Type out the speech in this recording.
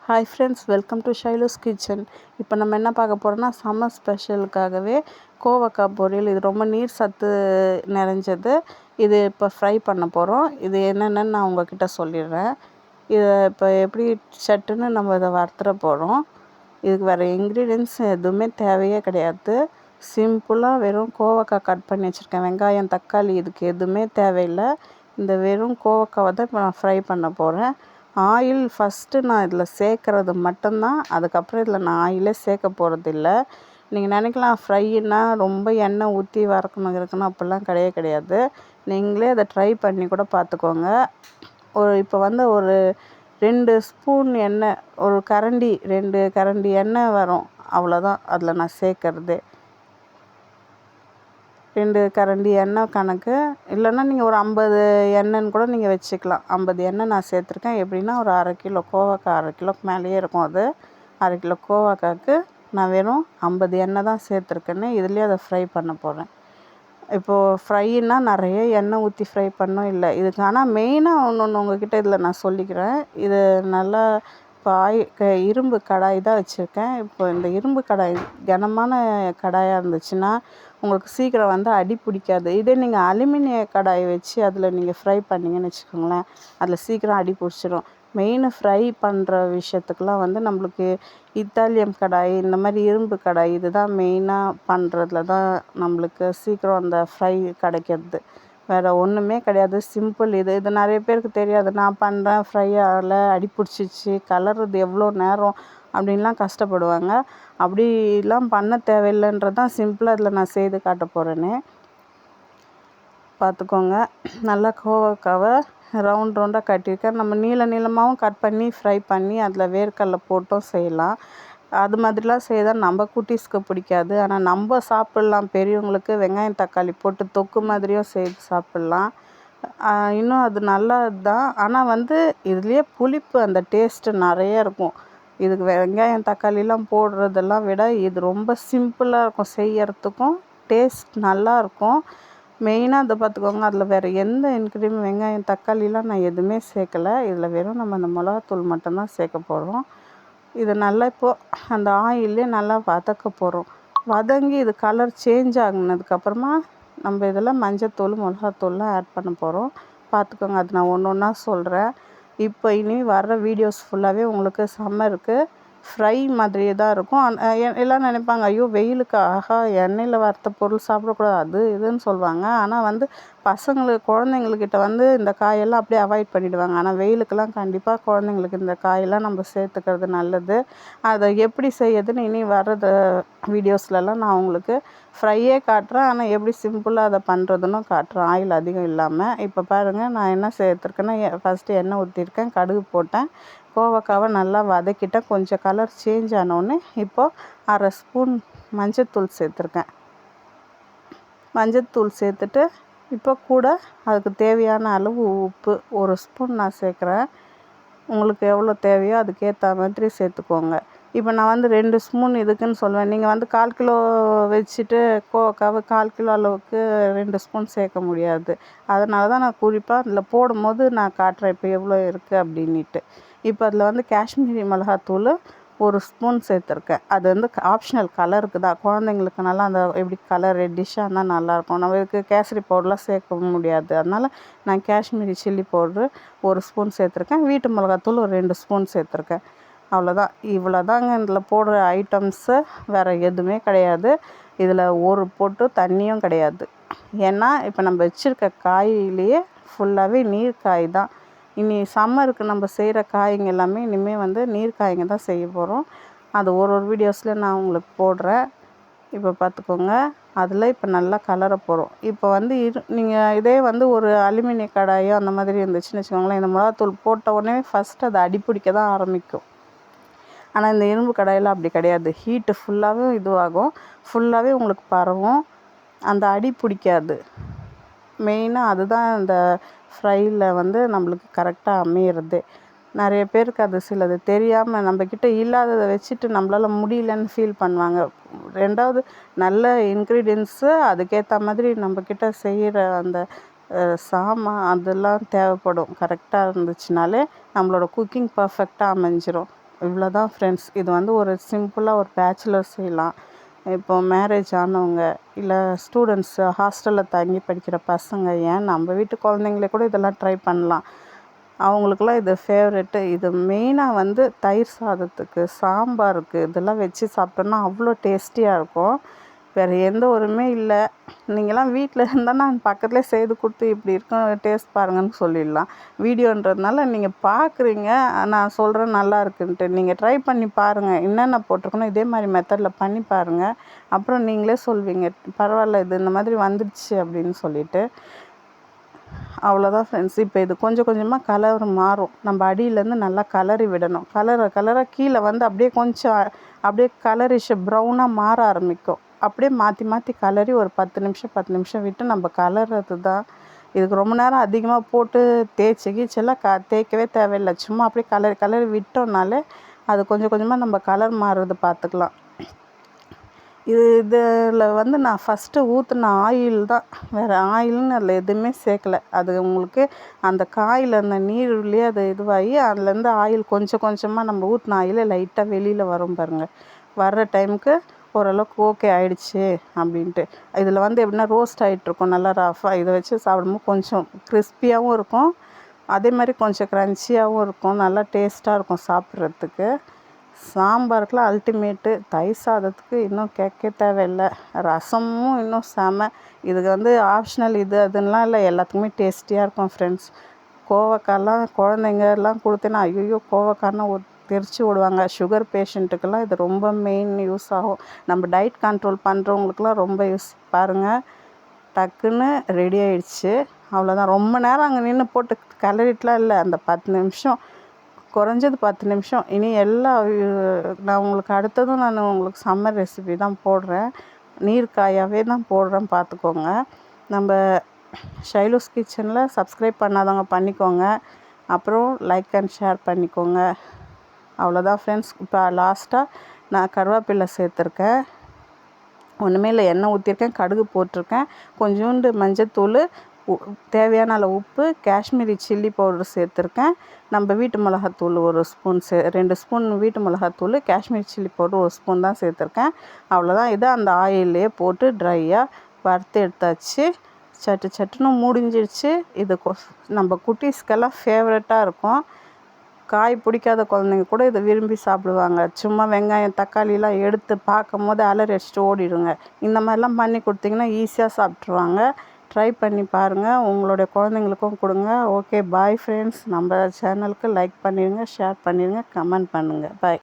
Hi friends, welcome to Shailu's kitchen. இப்போ நம்ம என்ன பார்க்க போகிறோம்னா, சம்மர் ஸ்பெஷலுக்காகவே கோவக்காய் பொரியல். இது ரொம்ப நீர் சத்து நிறைஞ்சது. இது இப்போ ஃப்ரை பண்ண போகிறோம். இது என்னென்னு நான் உங்ககிட்ட சொல்லிடுறேன். இதை இப்போ எப்படி சட்டுன்னு நம்ம இதை வறுத்துற போகிறோம். இதுக்கு வேறு இன்க்ரீடியன்ட்ஸ் எதுவுமே தேவையே கிடையாது. சிம்பிளாக வெறும் கோவக்காய் கட் பண்ணி வச்சுருக்கேன். வெங்காயம், தக்காளி இதுக்கு எதுவுமே தேவையில்லை. இந்த வெறும் கோவக்காவை தான் இப்போ நான் ஃப்ரை பண்ண போகிறேன். ஆயில் ஃபஸ்ட்டு நான் இதில் சேர்க்குறது மட்டும்தான். அதுக்கப்புறம் இதில் நான் ஆயிலே சேர்க்க போகிறதில்ல. நீங்கள் நினைக்கலாம் ஃப்ரைன்னா ரொம்ப எண்ணெய் ஊற்றி வறுக்கணும் இருக்குன்னு, அப்படிலாம் கிடையாது. நீங்களே அதை ட்ரை பண்ணி கூட பார்த்துக்கோங்க. இப்போ ஒரு 2 ஸ்பூன் எண்ணெய், ஒரு கரண்டி 2 கரண்டி எண்ணெய் வரும், அவ்வளோதான் அதில் நான் சேர்க்குறதே. 2 கரண்டி எண்ணெய் கணக்கு. இல்லைன்னா நீங்கள் ஒரு 50 எண்ணெய்ன்னு கூட நீங்கள் வச்சுக்கலாம். 50 எண்ணெய் நான் சேர்த்துருக்கேன். எப்படின்னா ஒரு 1/2 கிலோ கோவக்காய், 1/2 கிலோக்கு மேலேயே இருக்கும். அது 1/2 கிலோ கோவக்காய்க்கு நான் வெறும் 50 எண்ணெய் தான் சேர்த்துருக்கேன்னு. இதுலேயே அதை ஃப்ரை பண்ண போகிறேன். இப்போது ஃப்ரைன்னா நிறைய எண்ணெய் ஊற்றி ஃப்ரை பண்ணோம் இல்லை. இதுக்கு ஆனால் மெயினாக ஒன்று உங்ககிட்ட இதில் நான் சொல்லிக்கிறேன். இது நல்லா இப்போ இரும்பு கடாய் தான் வச்சுருக்கேன். இப்போ இந்த இரும்பு கடாய் கனமான கடாயாக இருந்துச்சுன்னா உங்களுக்கு சீக்கிரம் அடி பிடிக்காது. இதே நீங்கள் அலுமினிய கடாய் வச்சு அதில் நீங்கள் ஃப்ரை பண்ணிங்கன்னு வச்சுக்கோங்களேன், அதில் சீக்கிரம் அடி பிடிச்சிரும். மெயின் ஃப்ரை பண்ணுற விஷயத்துக்கெலாம் நம்மளுக்கு இத்தாலியம் கடாய், இந்த மாதிரி இரும்பு கடாய் இதுதான் மெயினாக பண்ணுறதுல தான் நம்மளுக்கு சீக்கிரம் அந்த ஃப்ரை கிடைக்கிறது. வேறு ஒன்றுமே கிடையாது. சிம்பிள். இது நிறைய பேருக்கு தெரியாது. நான் பண்ணுறேன், ஃப்ரை ஆகலை, அடி பிடிச்சிச்சு, கலர்றது எவ்வளோ நேரம் அப்படின்லாம் கஷ்டப்படுவாங்க. அப்படிலாம் பண்ண தேவையில்லைன்றது தான் சிம்பிளாக இதில் நான் செய்து காட்ட போகிறேனே. பார்த்துக்கோங்க. நல்லா கோவக்காவை ரவுண்டாக கட்டியிருக்கேன். நம்ம நீளமாகவும் கட் பண்ணி ஃப்ரை பண்ணி அதில் வேர்க்கடலை போட்டும் செய்யலாம். அது மாதிரிலாம் செய்தால் நம்ம குட்டீஸ்க்கு பிடிக்காது. ஆனால் நம்ம சாப்பிட்லாம். பெரியவங்களுக்கு வெங்காயம் தக்காளி போட்டு தொக்கு மாதிரியும் செய்து சாப்பிட்லாம். இன்னும் அது நல்லது தான். ஆனால் இதுலேயே புளிப்பு, அந்த டேஸ்ட்டு நிறைய இருக்கும். இதுக்கு வெங்காயம் தக்காளிலாம் போடுறதெல்லாம் விட இது ரொம்ப சிம்பிளாக இருக்கும். செய்யறதுக்கும் டேஸ்ட் நல்லாயிருக்கும். மெயினாக அதை பார்த்துக்கோங்க. அதில் வேறு எந்த இன்க்ரீடியன்ட், வெங்காயம் தக்காளிலாம் நான் எதுவுமே சேர்க்கலை. இதில் வெறும் நம்ம அந்த மிளகாத்தூள் மட்டும்தான் சேர்க்க போகிறோம். இது நல்லா இப்போது அந்த ஆயிலே நல்லா வதக்க போகிறோம். வதங்கி இது கலர் சேஞ்ச் ஆகினதுக்கப்புறமா நம்ம இதில் மஞ்சத்தூள், மிளகாத்தூள்லாம் ஆட் பண்ண போகிறோம். பார்த்துக்கோங்க. அது நான் ஒன்று ஒன்றா சொல்கிறேன். இப்போ இனி வர்ற வீடியோஸ் ஃபுல்லாகவே உங்களுக்கு சம்மருக்கு ஃப்ரை மாதிரியே தான் இருக்கும். எல்லாம் நினைப்பாங்க, ஐயோ வெயிலுக்கு ஆஹா எண்ணெயில் வறுத்த பொருள் சாப்பிடக்கூடாது அது இதுன்னு சொல்லுவாங்க. ஆனால் பசங்களுக்கு, குழந்தைங்கக்கிட்ட இந்த காயெல்லாம் அப்படியே அவாய்ட் பண்ணிவிடுவாங்க. ஆனால் வெயிலுக்கெல்லாம் கண்டிப்பாக குழந்தைங்களுக்கு இந்த காயெல்லாம் நம்ம சேர்த்துக்கிறது நல்லது. அதை எப்படி செய்யுதுன்னு இனி வர்றது வீடியோஸ்லலாம் நான் உங்களுக்கு ஃப்ரையே காட்டுறேன். ஆனால் எப்படி சிம்பிளாக அதை பண்ணுறதுன்னு காட்டுறேன், ஆயில் அதிகம் இல்லாமல். இப்போ பாருங்கள், நான் என்ன சேர்த்துருக்கேன்னா, ஃபஸ்ட்டு எண்ணெய் ஊற்றிருக்கேன், கடுகு போட்டேன், கோவக்காவை நல்லா வதக்கிட்டேன். கொஞ்சம் கலர் சேஞ்ச் ஆனோடனே இப்போது 1/2 ஸ்பூன் மஞ்சத்தூள் சேர்த்துருக்கேன். மஞ்சத்தூள் சேர்த்துட்டு இப்போ கூட அதுக்கு தேவையான அளவு உப்பு 1 ஸ்பூன் நான் சேர்க்குறேன். உங்களுக்கு எவ்வளோ தேவையோ அதுக்கேற்ற மாதிரி சேர்த்துக்கோங்க. இப்போ நான் 2 ஸ்பூன் இதுக்குன்னு சொல்லுவேன். நீங்கள் 1/4 கிலோ வச்சுட்டு கோவக்காவை 1/4 கிலோ அளவுக்கு 2 ஸ்பூன் சேர்க்க முடியாது. அதனால தான் நான் குறிப்பாக அதில் போடும்போது நான் காட்டுறேன் இப்போ எவ்வளோ இருக்குது அப்படின்ட்டு. இப்போ அதில் காஷ்மீரி மிளகாத்தூள் 1 ஸ்பூன் சேர்த்துருக்கேன். அது ஆப்ஷனல், கலருக்கு தான். குழந்தைங்களுக்கு நல்லா அந்த எப்படி கலர் ரெட்டிஷாக இருந்தால் நல்லாயிருக்கும். நம்மளுக்கு கேசரி பவுடர்லாம் சேர்க்க முடியாது. அதனால் நான் காஷ்மீரி சில்லி பவுட்ரு 1 ஸ்பூன் சேர்த்துருக்கேன். வீட்டு மிளகாத்தூள் ஒரு 2 ஸ்பூன் சேர்த்துருக்கேன். அவ்வளோதான். இவ்வளோ தாங்க இதில் போடுற ஐட்டம்ஸு. வேறு எதுவுமே கிடையாது. இதில் ஒரு பொட்டு தண்ணியும் கிடையாது. ஏன்னா இப்போ நம்ம வச்சுருக்க காயிலேயே ஃபுல்லாகவே நீர் காய் தான். இனி சம்மருக்கு நம்ம செய்கிற காய்ங்க எல்லாமே இனிமேல் நீர் காய்ங்க தான் செய்ய போகிறோம். அது ஒரு வீடியோஸில் நான் உங்களுக்கு போடுறேன். இப்போ பார்த்துக்கோங்க. அதில் இப்போ நல்லா கலர போகிறோம். இப்போ நீங்கள் இதே ஒரு அலுமினிய கடாயோ அந்த மாதிரி இருந்துச்சுன்னு வச்சுக்கோங்களேன், இந்த மிளகாத்தூள் போட்ட உடனே ஃபஸ்ட்டு அது அடிப்பிடிக்க தான் ஆரம்பிக்கும். ஆனால் இந்த இரும்பு கடாயில் அப்படி கிடையாது. ஹீட்டு ஃபுல்லாகவே இதுவாகும், ஃபுல்லாகவே உங்களுக்கு பரவும், அந்த அடி பிடிக்காது. மெயினாக அதுதான் இந்த ஃப்ரையில் நம்மளுக்கு கரெக்டாக அமையிறது. நிறைய பேருக்கு அது சிலது தெரியாமல் நம்மக்கிட்ட இல்லாததை வச்சுட்டு நம்மளால் முடியலன்னு ஃபீல் பண்ணுவாங்க. 2வது நல்ல இன்க்ரீடியன்ஸு அதுக்கேற்ற மாதிரி நம்மக்கிட்ட செய்கிற அந்த சாமான் அதெல்லாம் தேவைப்படும். கரெக்டாக இருந்துச்சுனாலே நம்மளோட குக்கிங் பர்ஃபெக்டாக அமைஞ்சிரும். இவ்வளோ தான் ஃப்ரெண்ட்ஸ். இது வந்து ஒரு சிம்பிளாக ஒரு பேச்சுலர் செய்யலாம். இப்போ மேரேஜ் ஆனவங்க, இல்லை ஸ்டூடெண்ட்ஸு, ஹாஸ்டலில் தங்கி படிக்கிற பசங்க, ஏன் நம்ம வீட்டு குழந்தைங்களே கூட இதெல்லாம் ட்ரை பண்ணலாம். அவங்களுக்குலாம் இது ஃபேவரெட்டு. இது மெயினாக வந்து தயிர் சாதத்துக்கு, சாம்பாருக்கு இதெல்லாம் வச்சு சாப்பிட்டோன்னா அவ்வளோ டேஸ்டியாக இருக்கும். வேறு எந்த ஒருமே இல்லை. நீங்கள்லாம் வீட்டில் இருந்தால் நான் பக்கத்துலேயே செய்து கொடுத்து இப்படி இருக்கும் டேஸ்ட் பாருங்கன்னு சொல்லிடலாம். வீடியோன்றதுனால நீங்கள் பார்க்குறீங்க, நான் சொல்கிறேன் நல்லா இருக்குன்ட்டு. நீங்கள் ட்ரை பண்ணி பாருங்கள். என்னென்ன போட்டிருக்கணும் இதே மாதிரி மெத்தடில் பண்ணி பாருங்கள். அப்புறம் நீங்களே சொல்வீங்க, பரவாயில்ல இது இந்த மாதிரி வந்துடுச்சு அப்படின்னு சொல்லிட்டு. அவ்வளோதான் ஃப்ரெண்ட்ஸ். இப்போ இது கொஞ்சம் கொஞ்சமாக கலர் மாறும். நம்ம அடியிலேருந்து நல்லா கலரி விடணும். கலர கீழே வந்து அப்படியே கொஞ்சம் அப்படியே கலரிஷ் ப்ரௌனாக மாற ஆரம்பிக்கும். அப்படியே மாற்றி மாற்றி கலரி ஒரு 10 நிமிஷம் விட்டு நம்ம கலர்றது தான். இதுக்கு ரொம்ப நேரம் அதிகமாக போட்டு தேய்ச்சி கீச்செல்லாம் தேய்க்கவே தேவையில்லை. சும்மா அப்படியே கலரி விட்டோம்னாலே அது கொஞ்சம் கொஞ்சமாக நம்ம கலர் மாறுறது பார்த்துக்கலாம். இதில் வந்து நான் ஃபஸ்ட்டு ஊற்றின ஆயில் தான், வேறு ஆயில்னு அதில் எதுவுமே சேர்க்கல. அது உங்களுக்கு அந்த காயில் அந்த நீர்லேயே அது இதுவாகி அதுலேருந்து ஆயில் கொஞ்சம் கொஞ்சமாக நம்ம ஊற்றின ஆயிலே லைட்டாக வெளியில் வரும் பாருங்கள். வர்ற டைமுக்கு ஓரளவுக்கு ஓகே ஆகிடுச்சு அப்படின்ட்டு. இதில் வந்து எப்படின்னா ரோஸ்ட் ஆகிட்ருக்கும் நல்லா ரஃபாக. இதை வச்சு சாப்பிடும்போது கொஞ்சம் கிறிஸ்பியாகவும் இருக்கும், அதே மாதிரி கொஞ்சம் க்ரன்ச்சியாகவும் இருக்கும். நல்லா டேஸ்ட்டாக இருக்கும் சாப்பிட்றதுக்கு. சாம்பாருக்குலாம் அல்டிமேட்டு. தயிர் சாதத்துக்கு இன்னும் கேட்க தேவையில்லை. ரசமும் இன்னும் செம. இதுக்கு வந்து ஆப்ஷனல் இது அதுன்னெலாம் இல்லை, எல்லாத்துக்குமே டேஸ்டியாக இருக்கும் ஃப்ரெண்ட்ஸ். கோவக்காய்லாம் குழந்தைங்கலாம் கொடுத்தேன்னா ஐயோ கோவக்காய்னா தெரிச்சு விடுவாங்க. சுகர் பேஷண்ட்டுக்கெல்லாம் இது ரொம்ப மெயின் யூஸ் ஆகும். நம்ம டயட் கண்ட்ரோல் பண்ணுறவங்களுக்குலாம் ரொம்ப யூஸ். பாருங்கள், டக்குன்னு ரெடி ஆகிடுச்சு. அவ்வளோதான். ரொம்ப நேரம் அங்கே நின்று போட்டு கிளறிட்டுலாம் இல்லை. அந்த 10 நிமிஷம், குறைஞ்சது 10 நிமிஷம். இனி நான் உங்களுக்கு அடுத்ததும் உங்களுக்கு சம்மர் ரெசிபி தான் போடுறேன். நீர்க்காயாகவே தான் போடுறேன், பார்த்துக்கோங்க. நம்ம ஷைலூஸ் கிச்சனில் சப்ஸ்கிரைப் பண்ணாதவங்க பண்ணிக்கோங்க. அப்புறம் லைக் அண்ட் ஷேர் பண்ணிக்கோங்க. அவ்வளோதான் ஃப்ரெண்ட்ஸ். இப்போ லாஸ்ட்டாக நான் கருவேப்பிலை சேர்த்துருக்கேன். ஒன்றுமே இல்லை, எண்ணெய் ஊற்றிருக்கேன், கடுகு போட்டிருக்கேன், கொஞ்சோண்டு மஞ்சத்தூள், தேவையான அளவு உப்பு, காஷ்மீரி சில்லி பவுடர் சேர்த்துருக்கேன். நம்ம வீட்டு மிளகாத்தூள் 1 ஸ்பூன் 2 ஸ்பூன் வீட்டு மிளகாத்தூள், காஷ்மீரி சில்லி பவுடர் 1 ஸ்பூன் தான் சேர்த்துருக்கேன். அவ்வளோதான். இதை அந்த ஆயிலே போட்டு ட்ரையாக வறுத்து எடுத்தாச்சு. சட்டுன்னு முடிஞ்சிடுச்சு. இது நம்ம குட்டீஸ்க்கெல்லாம் ஃபேவரட்டாக இருக்கும். காய் பிடிக்காத குழந்தைங்க கூட இதை விரும்பி சாப்பிடுவாங்க. சும்மா வெங்காயம் தக்காளிலாம் எடுத்து பார்க்கும் போது அலறி அடிச்சுட்டு ஓடிடுங்க. இந்த மாதிரிலாம் பண்ணி கொடுத்தீங்கன்னா ஈஸியாக சாப்பிட்ருவாங்க. ட்ரை பண்ணி பாருங்கள், உங்களுடைய குழந்தைங்களுக்கும் கொடுங்க. Okay, bye friends. நம்ம சேனலுக்கு லைக் பண்ணிடுங்க, ஷேர் பண்ணிடுங்க, கமெண்ட் பண்ணுங்கள். பாய்.